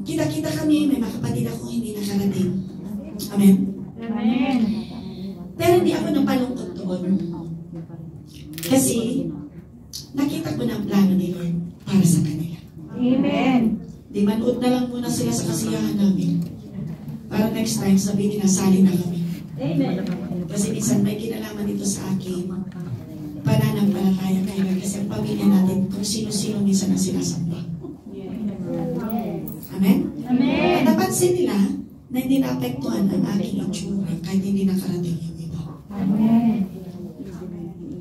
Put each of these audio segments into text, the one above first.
Kita-kita kami, may mga kapatid ako hindi nakarating. Amen? Amen. Pero hindi ako napalungkot doon. Kasi, nakita ko na ang plano ni Lord para sa kanila. Amen. Di manood na lang muna sila sa kasiyahan namin. Para next time, sabihin nila, sali na kami. Amen. Kasi minsan may kinalaman dito sa akin, pananampalataya kayo. Kasi ang pamilya natin, kung sino-sino minsan ang sinasamba. Amen? Amen. At napansin nila na hindi naapektuhan ang aking itsura kahit hindi nakarating yung iba. Amen.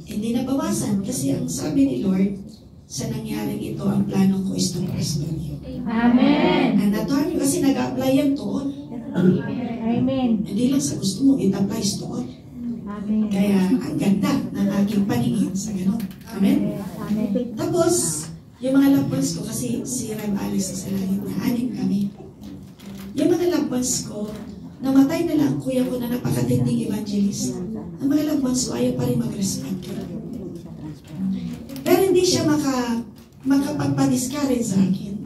Hindi nabawasan kasi ang sabi ni Lord, sa nangyaring ito, ang plano ko is to prosper you. Amen. And natural nyo kasi nag-apply yan doon. Amen. Hindi lang sa gusto mo, it applies doon. Amen. Kaya ang ganda ng aking paningin sa gano'n. Amen? Amen. Tapos, yung mga loved ones ko, kasi si Rev Alice sa langit na, 6 kami. Yung mga loved ones ko, namatay na lang, kuya ko na napakatinding evangelist. Ang mga loved ones ko, ayaw pa rin mag-respect. Pero hindi siya makapagpa-discourage sa akin.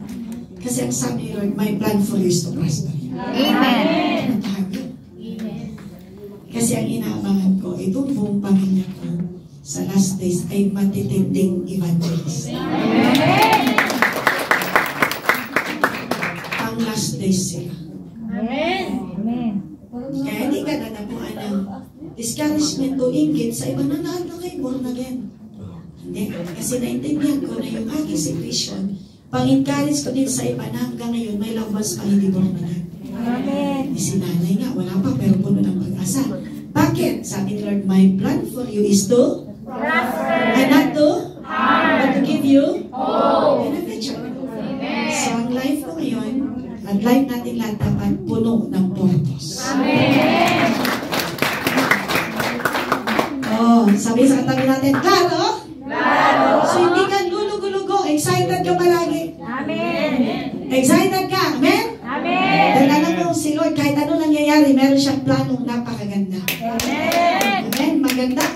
Kasi ang sabi ni Lord, my plan for you is to prosper. Amen. Kasi ang inaabangan ko, itong buong pamilya ko, sa last days ay matitinding evangelist. Amen. Ang last days sila. Amen. Amen. Kaya hindi ka nanapuan ng discouragement o inggit sa iba na lahat na kayo born again. Hindi. Kasi naintindihan ko na yung aking situation, pang-encourage ko din sa iba na hanggang ngayon may loved ones pa hindi born again. Amen. Si nanay nga, wala pa pero puno ng pag-asa. Bakit? Sabi ni Lord, my plan for you is to Prosper. and not to harm, but to give you Hope. and a future. Amen. So ang life ko ngayon, at life natin lahat dapat puno ng purpose. Amen. Oh, sabi sa katabi natin, klaro? Klaro. So hindi ka lulugo-lugo, excited ka palagi. Amen. Excited ka, amen? Amen. Dahil alam mo si Lord, kahit ano nangyayari, meron siyang planong napakaganda. Amen. Amen? Maganda.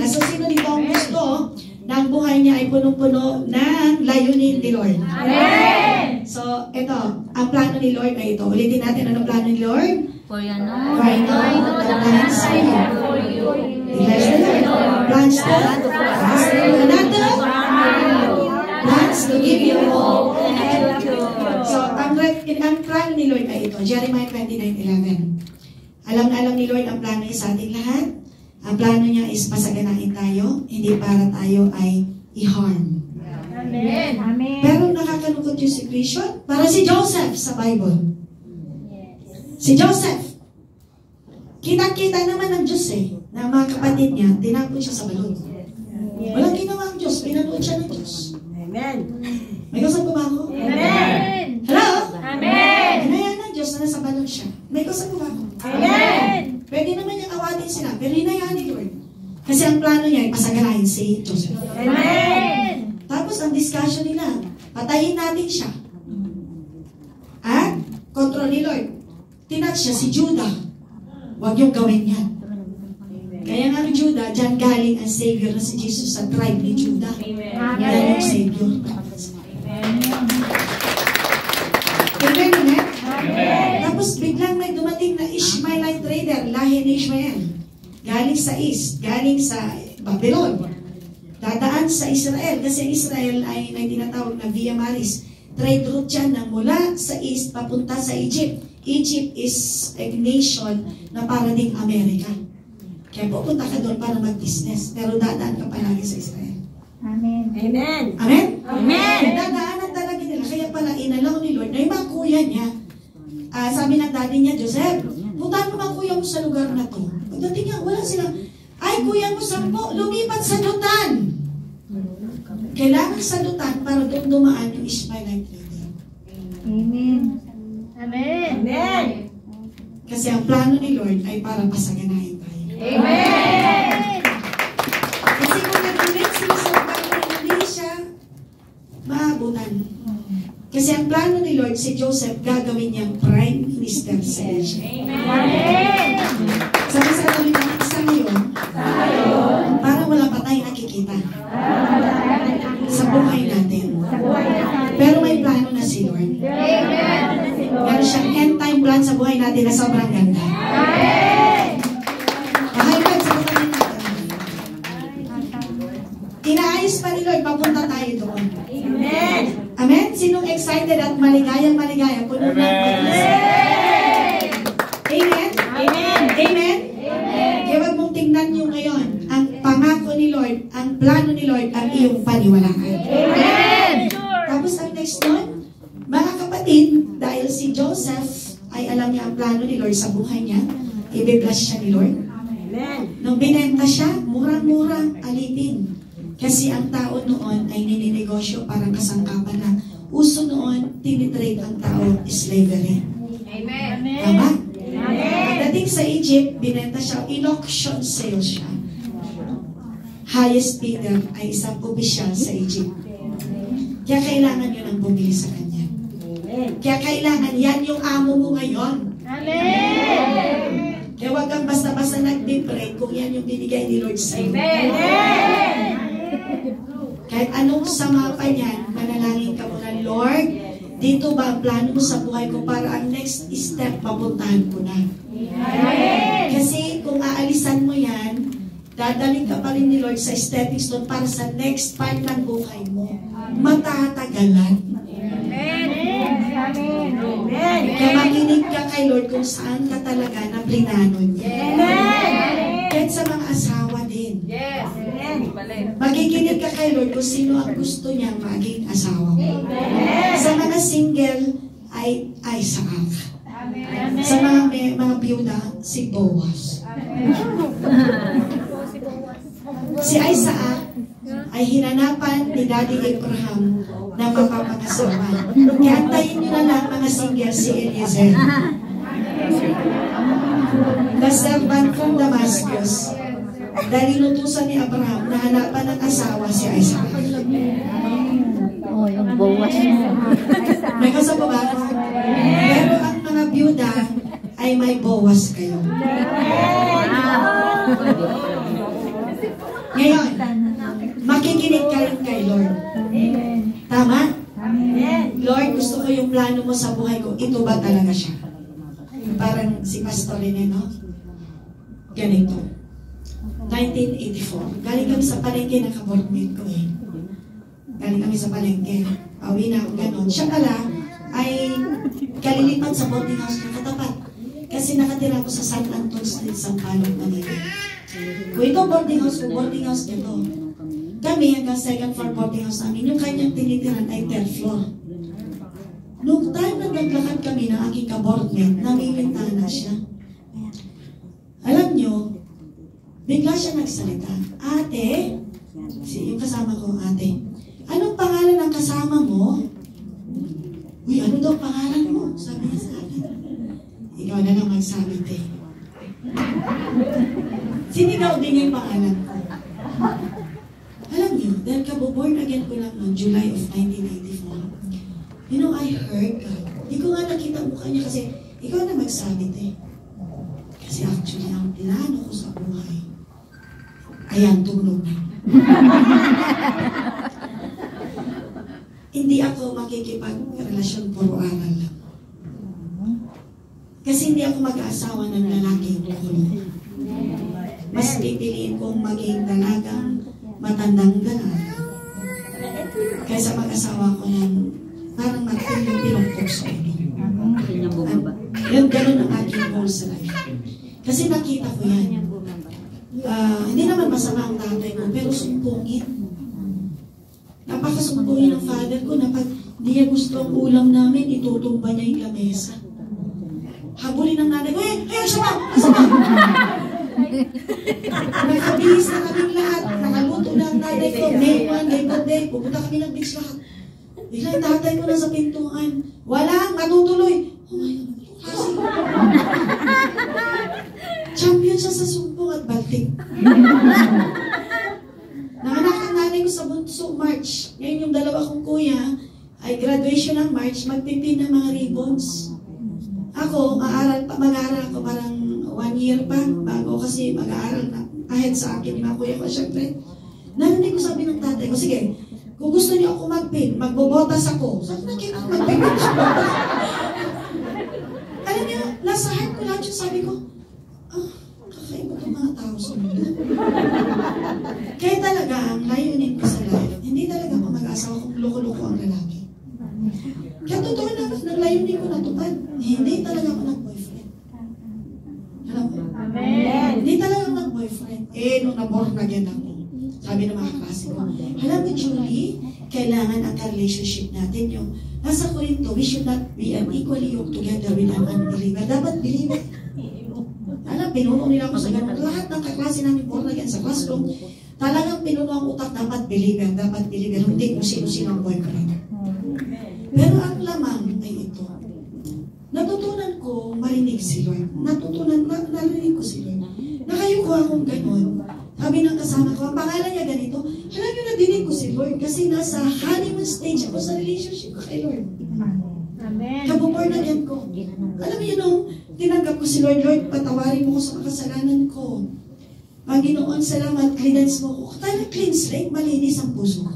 So sino dito ang gusto na ang buhay niya ay punong-puno ng layunin ni Lord? Amen. So, ito, ang plano ni Lord ay ito. Ulitin natin, anong plano ni Lord? For you know, For I know the plans I have For you. declares the Lord. Plans to prosper you, not to plans to give you hope. So, ang plano ni Lord ay ito. Jeremiah 29:11. Alam na alam ni Lord ang plano niya sa ating lahat. Ang plano niya is pasaganain tayo, hindi para tayo ay i-harm. Amen. Amen. Pero nakakalungkot yung situation. Para si Joseph sa Bible. Si Joseph. Kita-kita naman ng Diyos na mga kapatid niya, tinapon siya sa balon. Walang ginawa ang Diyos, pinanood siya ng Diyos. Amen. May kausap ko ba ako? Amen. Hello? Amen. Hinayaan ng Diyos na nasa balon siya. May kausap ko ba ako? Amen. Pwede naman niyang awatin sila, pero hinayaan ni Lord. Kasi ang plano niya ay pasaganahin si Joseph. Amen. Tapos ang discussion nila, patayin natin siya. At, control ni Lord. Tinatch siya si Judah. Huwag yung gawin yan. Kaya nga ang Judah, dyan galing ang Savior na si Jesus sa tribe ni Judah. Yan yung Savior. Amen, amen? Tapos biglang may dumating na Ishmaelite trader, lahi ni Ishmael. Galing sa East, galing sa Babylon. Dadaan sa Israel, kasi Israel ay may tinatawag na Via Maris. Trade route yan na mula sa East papunta sa Egypt. Egypt is a nation na para ding Amerika. Kaya pupunta ka doon para mag-business, pero dadaan ka palagi sa Israel. Amen. Amen. Amen? Amen. Dadaanan talaga nila. Kaya pala inalaw ni Lord na yung mga kuya niya, sabi ng daddy niya, Joseph, puntahan mo mga kuya mo sa lugar na to. Pagdating niya, wala sila. Ay, kuya mo, 10, lumipat sa Lutan. Kailangan sa Lutan para doon dumaan yung Ishmaelite trader. Amen. Amen. Amen. Kasi ang plano ni Lord ay para pasaganahin tayo. Amen. Kasi kung nag-relate sila sa lugar na hindi siya maabutan. Kasi ang plano ni Lord, si Joseph, gagawin niyang Prime Minister sa Asia. Amen. Sabi sa kami ng isa ngayon, para wala pa tayong nakikita sa buhay natin. Pero may plano na si Lord. Amen. Meron siyang end time plan sa buhay natin na sobrang ganda. Amen. Mahal God sa kapatid natin. Inaayos pa ni Lord, papunta tayo doon. Amen. Amen? Sinong excited at maligayang-maligaya? Puno ng Amen. Amen? Amen. Amen? Kaya wag mong tingnan nyo ngayon, ang pangako ni Lord, ang plano ni Lord, ang iyong paniwalaan. Amen. Tapos ang next nun, mga kapatid, dahil si Joseph ay alam niya ang plano ni Lord sa buhay niya, i-bless siya ni Lord. Nung binenta siya, murang-murang alipin. Kasi ang tao noon ay nininegosyo parang kasangkapan na uso noon, tinitrade ang tao, slavery. Amen. Tama? Amen. Pagdating sa Egypt, binenta siya, in-auction sale siya. Highest bidder ay isang opisyal sa Egypt. Kaya kailangan yun ang bumili sa kanya. Kaya kailangan yan yung amo mo ngayon. Amen. Kaya wag kang basta-basta nag-pray kung yan yung binigay ni Lord sa iyo. Amen. Kahit anong sama pa yan, manalangin ka muna, Lord, dito ba ang plano mo sa buhay ko para ang next step mapuntahan ko na. Amen. Kasi kung aalisan mo yan, dadalhin ka pa rin ni Lord sa stepping stone para sa next part ng buhay mo. Matatagalan. Amen. Amen. Kaya makinig ka kay Lord kung saan ka talaga na plinano niya. Amen. Kahit sa mga asawa din. Yes. Amen. Magiginig ka kay Lord kung sino ang gusto niyang maging asawa mo. Sa mga single ay Isaac. Amen. Sa mga biyuda, si Boaz. Si Isaac ay hinanapan ni Daddy Abraham na mapapangasawa. Kaya antayin niyo na lang mga single si Eliezer. The servant from Damascus. Dahil inutusan ni Abraham na hanapan ng asawa si Isaac. Oh, yung bawas mo. May kasama ba? Pero ang mga byuda ay may bawas kayo. Ngayon, makikinig ka rin kay Lord. Tama? Lord, gusto ko yung plano mo sa buhay ko. Ito ba talaga siya? Parang si Pastor Rene, no? Ganito. 1984. Galing kami sa palengke, naka-boardmate ko eh. Galing kami sa palengke. Pauwi na ako gano'n. Siya pala ay kalilipat sa boarding house ng katapat. Kasi nakatira ko sa San Anton Street, Sampaloc, Manila. Kung ito boarding house nito. Kami hanggang second floor boarding house namin, yung kanyang tinitiran ay third floor. Noong time na naglakad kami ng aking ka-boardmate, namimintana siya. Alam nyo, bigla siya nagsalita. Ate, yung kasama ko, ate, anong pangalan ng kasama mo? Uy, ano daw pangalan mo? Sabi niya sa akin. Ikaw na lang magsabi, te. Sinigaw din yung pangalan ko. Alam niyo, dahil kabo-born again ko lang noong July of 1984. You know, I heard God. Hindi ko nga nakita mukha niya kasi ikaw na magsabi, te. Kasi actually, ang plano ko sa buhay, ayan, tulog na. Hindi ako makikipag-relasyon puro aral lang. Kasi hindi ako mag-aasawa ng lalaking kulong. Mas pipiliin kong maging dalagang matandang dalaga kaysa mag-asawa ko ng parang magpilong-pilong sa ulo. Yun, ganun ang aking goal sa life. Kasi nakita ko yan. Hindi naman masama ang tatay ko, pero sumpungin. Napakasumpungin ng father ko na pag di niya gusto ang ulam namin, itutumba niya yung lamesa. Habulin ng nanay ko, asama! Nakabihis na kaming lahat. Nakaluto na ang nanay ko. May birthday. Pupunta kami ng beach lahat. Bigla yung tatay ko na sa pintuan. Wala, matutuloy. Oh my God. Kasi, champion siya sa sumpong at balting. Nanganak ang nanay ko sa bunso, March. Ngayon yung dalawa kong kuya ay graduation ng March, magpipin ng mga ribbons. Ako, mag-aaral ako parang 1 year pa bago kasi mag-aaral na ahead sa akin yung mga kuya ko. Siyempre, narinig ko sabi ng tatay ko, sige, kung gusto niyo ako mag-pin, magbobotas ako. Saan na kayo mag-pin? Alam niyo, nasa heart ko lahat yung sabi ko, kakaiba itong mga tao sa mundo. Kaya talaga, ang layunin ko sa life, hindi talaga ako mag-asawa kung loko-loko ang lalaki. Kaya totoo naman, naglayunin ko natupad. Hindi talaga ako nag-boyfriend. Alam mo? Amen. Hindi talaga ako nag-boyfriend. Nung na-born again ako, sabi ng mga klase ko, alam mo, Julie, kailangan ang relationship natin yung nasa Corinto, we should not be equally yoked together with an unbeliever. Dapat believer. Alam, pinuno nila ako sa ganun. Lahat ng kaklase namin born again sa classroom, talagang pinuno ang utak, dapat believer, hindi kung sino-sino ang boyfriend. Pero ang lamang ay ito. Natutunan ko marinig si Lord. Narinig ko si Lord. Nakayuko akong ganun. Sabi ng kasama ko, ang pangalan niya ganito, alam niyo, nadinig ko si Lord kasi nasa honeymoon stage ako sa relationship ko kay Lord. Amen. Kabuborn again ko. Alam niyo nung tinanggap ko si Lord, Lord, patawarin mo ko sa makasalanan ko. Panginoon, salamat, cleanse mo ko. Talagang clean slate, malinis ang puso ko.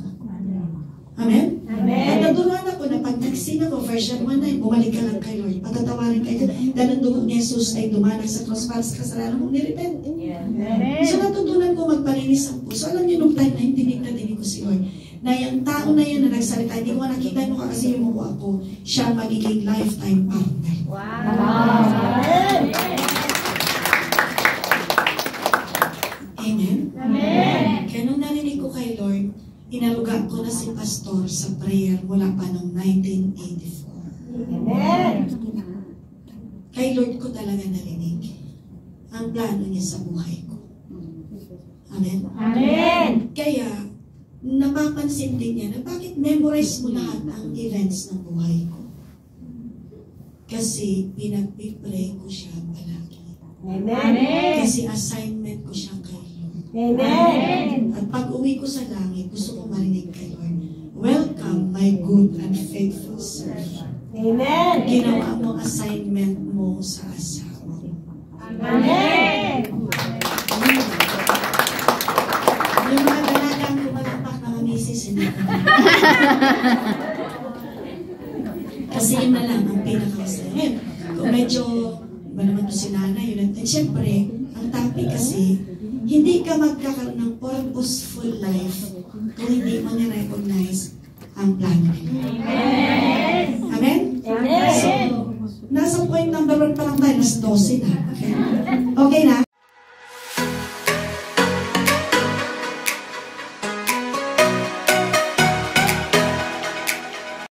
Amen? Amen. At naturuan ako na pag nagsin ako, verse 1:9, bumalik ka lang kay Lord. Patatawarin kayo. Dahil ang dugo ni Jesus ay dumanag sa cross para sa kasalanan mong nirepent. Amen. So natutunan ko magpalinis ang puso. Alam niyo, nung time na dinig ko si Lord, na yung tao na yan na nagsalita, hindi ko nakita mo kasi yung mukha ko, siya magiging lifetime partner. Wow. Amen? Amen. Kaya nung narinig ko kay Lord, inalugan ko na si Pastor sa prayer mula pa noong 1984. Amen. Kay Lord ko talaga narinig ang plano niya sa buhay ko. Amen? Amen. Kaya, napapansin din niya na bakit memorize mo lahat ang events ng buhay ko. Kasi pinagpipray ko siya palagi. Amen. Kasi assignment ko siya kay Lord. Amen. At pag uwi ko sa langit, gusto ko marinig kay Lord, welcome my good and faithful servant. Amen. Ginawa mo assignment mo sa asawa mo. Amen. Yung mga dalagang kumalakpak na misis, hindi ko. Kasi yun na lang ang pinaka-masaya. Kung medyo, ba naman ito si nanay, yun. At syempre, ang topic kasi, hindi ka magkakaroon ng purposeful life kung hindi mo ni-recognize ang plano nila. Amen. Amen? Amen. So, nasa point number 1 pa lang tayo, nas 12 na. Okay? Okay na?